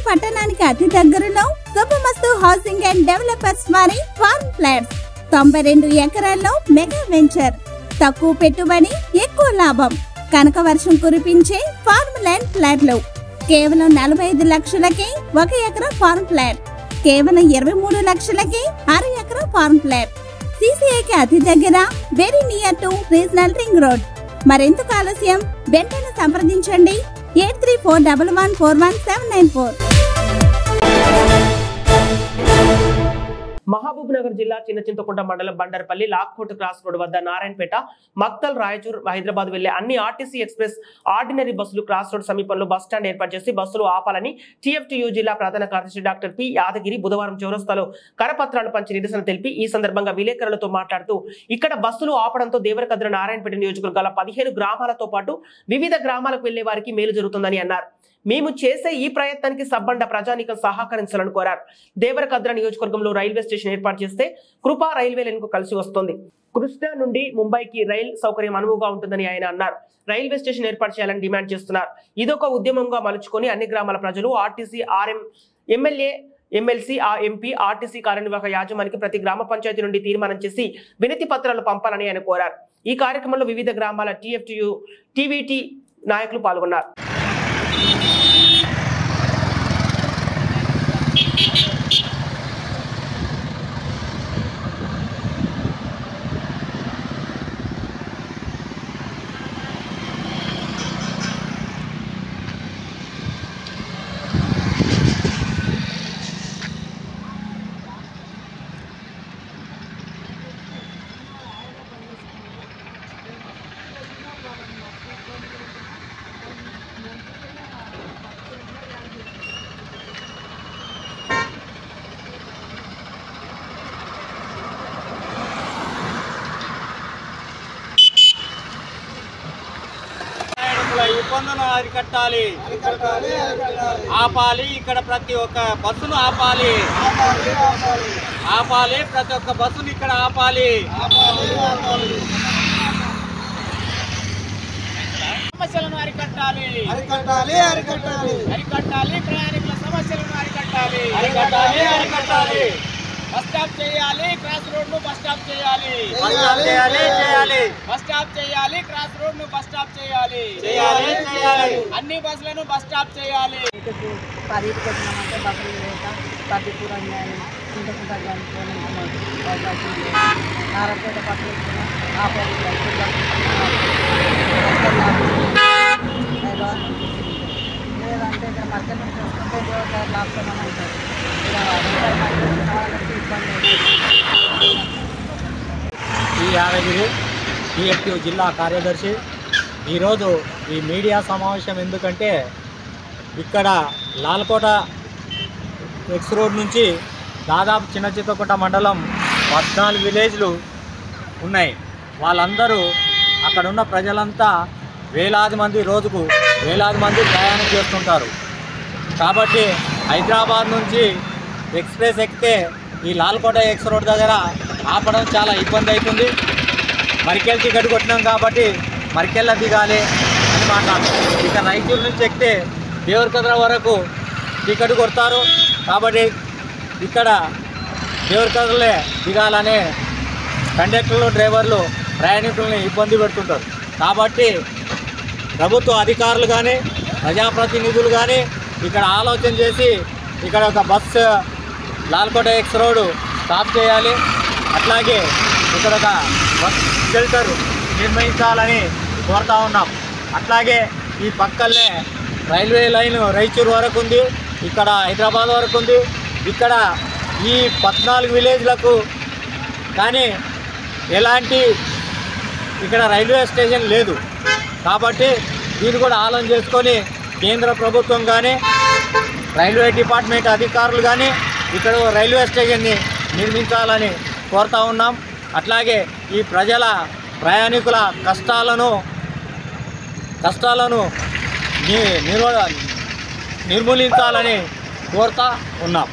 పట్టణానికి అతి దగ్గరలో శుభమస్తు హౌసింగ్ అండ్ డెవలపర్స్ వారి ఫార్మ్ ఫ్లాట్స్ 92 ఎకరాల్లో మెగా వెంచర్. తక్కువ పెట్టుబడి ఎక్కువ లాభం. కనక వర్షం కురిపించే ఫార్మ్ ల్యాండ్ ఫ్లాట్లు కేవలం 45 లక్షలకే 1 ఎకరా ఫార్మ్ ఫ్లాట్. కేవలం 23 లక్షలకే 1/2 ఎకరా ఫార్మ్ ఫ్లాట్. CCIకి అతి దగ్గర, very near to regional ring road. మరెందుకు ఆలస్యం? వెంటనే సంప్రదించండి 8341141794. మహబూబ్ నగర్ జిల్లా చిన్నచింతకుంట మండలం బండర్పల్లి లాక్కోట్ క్రాస్ రోడ్ వద్ద నారాయణపేట, మక్తల్, రాయచూర్, హైదరాబాద్ వెళ్లే అన్ని ఆర్టీసీ ఎక్స్ప్రెస్ ఆర్డినరీ బస్సులు క్రాస్ రోడ్ సమీపంలో బస్టాండ్ ఏర్పాటు చేసి బస్సులు ఆపాలని TFTU జిల్లా ప్రధాన కార్యదర్శి డాక్టర్ పి యాదగిరి బుధవారం చౌరస్తాలో కరపత్రాలు పంచి నిరసన తెలిపి ఈ సందర్భంగా విలేకరులతో మాట్లాడుతూ ఇక్కడ బస్సులు ఆపడంతో దేవరకద్ర నారాయణపేట నియోజకవర్గాల 15 గ్రామాలతో పాటు వివిధ గ్రామాలకు వెళ్లే వారికి మేలు జరుగుతుందని అన్నారు. మేము చేసే ఈ ప్రయత్నానికి సబ్బండ ప్రజానీకం సహకరించాలని కోరారు. దేవరకద్ర నియోజకవర్గంలో రైల్వే స్టేషన్ ఏర్పాటు చేస్తే కృపా రైల్వే లైన్కు కలిసి వస్తుంది. కృష్ణా నుండి ముంబైకి రైల్ సౌకర్యం అనువుగా ఉంటుందని ఆయన అన్నారు. రైల్వే స్టేషన్ ఏర్పాటు చేయాలని డిమాండ్ చేస్తున్నారు. ఇదొక ఉద్యమంగా మలుచుకొని అన్ని గ్రామాల ప్రజలు RTC, RM, MLA, MLC, MP, RTC కార్యనిర్వాహక యాజమానికి ప్రతి గ్రామ పంచాయతీ నుండి తీర్మానం చేసి వినతి పత్రాలు పంపాలని ఆయన కోరారు. ఈ కార్యక్రమంలో వివిధ గ్రామాల TFTU, TVT నాయకులు పాల్గొన్నారు. ఇబ్బందులను అరికట్టాలి, ఆపాలి. ఇక్కడ ప్రతి ఒక్క బస్సును ఆపాలి, ప్రతి ఒక్క బస్సును ఇక్కడ ఆపాలి. సమస్యలను అరికట్టాలి, ప్రయాణికుల సమస్యలను అరికట్టాలి. బస్ స్టాప్ చేయాలి, క్రాస్ రోడ్ ను బస్ స్టాప్ చేయాలి, బస్ స్టాప్ చేయాలి, క్రాస్ రోడ్ ను బస్ స్టాప్ చేయాలి, అన్ని బస్సులను బస్ స్టాప్ చేయాలి. పదికి వచ్చినామంటే బస్సులు లేక పదిపూర్ అన్యాయం చింతకుంట నారాయణపేట పక్కన లేదంటే ఇక్కడ మధ్య నుంచి వస్తుంటే లాక్డౌన్ అవుతుంది. ఈ యాదగిరి TFTU జిల్లా కార్యదర్శి. ఈరోజు ఈ మీడియా సమావేశం ఎందుకంటే ఇక్కడ లాల్కోట ఎక్స్ రోడ్ నుంచి దాదాపు చిన్నచింతకుంట మండలం 14 విలేజ్లు ఉన్నాయి. వాళ్ళందరూ అక్కడ ఉన్న ప్రజలంతా వేలాది మంది, రోజుకు వేలాది మంది ప్రయాణం చేస్తుంటారు. కాబట్టి హైదరాబాద్ నుంచి ఎక్స్ప్రెస్ ఎక్కితే ఈ లాల్కోట ఎక్స్ రోడ్ దగ్గర ఆపడం చాలా ఇబ్బంది అవుతుంది. మరికెల్ టికెట్ కొట్టినాం కాబట్టి మరికెళ్ళ దిగాలి అని మాట్లాడుతాం. ఇక రాయచూరు నుంచి ఎక్కితే దేవరకద్ర వరకు టికెట్ కొడతారు. కాబట్టి ఇక్కడ దేవరకద్రలే దిగాలనే కండక్టర్లు, డ్రైవర్లు ప్రయాణికుల్ని ఇబ్బంది పెడుతుంటారు. కాబట్టి ప్రభుత్వ అధికారులు కానీ ప్రజాప్రతినిధులు కానీ ఇక్కడ ఆలోచన చేసి ఇక్కడ ఒక bus Lalkota X road stop చేయాలి. అట్లాగే ఇక్కడ ఒక బస్ షెల్టర్ నిర్మించాలని కోరుతా ఉన్నాం. అట్లాగే ఈ పక్కనే రైల్వే లైన్ రాయచూరు వరకు ఉంది, ఇక్కడ హైదరాబాద్ వరకు ఉంది. ఇక్కడ ఈ 14 విలేజ్లకు కానీ ఎలాంటి ఇక్కడ రైల్వే స్టేషన్ లేదు. కాబట్టి దీన్ని కూడా ఆలోచన చేసుకొని కేంద్ర ప్రభుత్వం కానీ రైల్వే డిపార్ట్మెంట్ అధికారులు కానీ ఇక్కడ రైల్వే స్టేషన్ని నిర్మించాలని కోరుతా ఉన్నాం. అట్లాగే ఈ ప్రజల ప్రయాణికుల కష్టాలను నిర్మూలించాలని కోరుతా ఉన్నాం.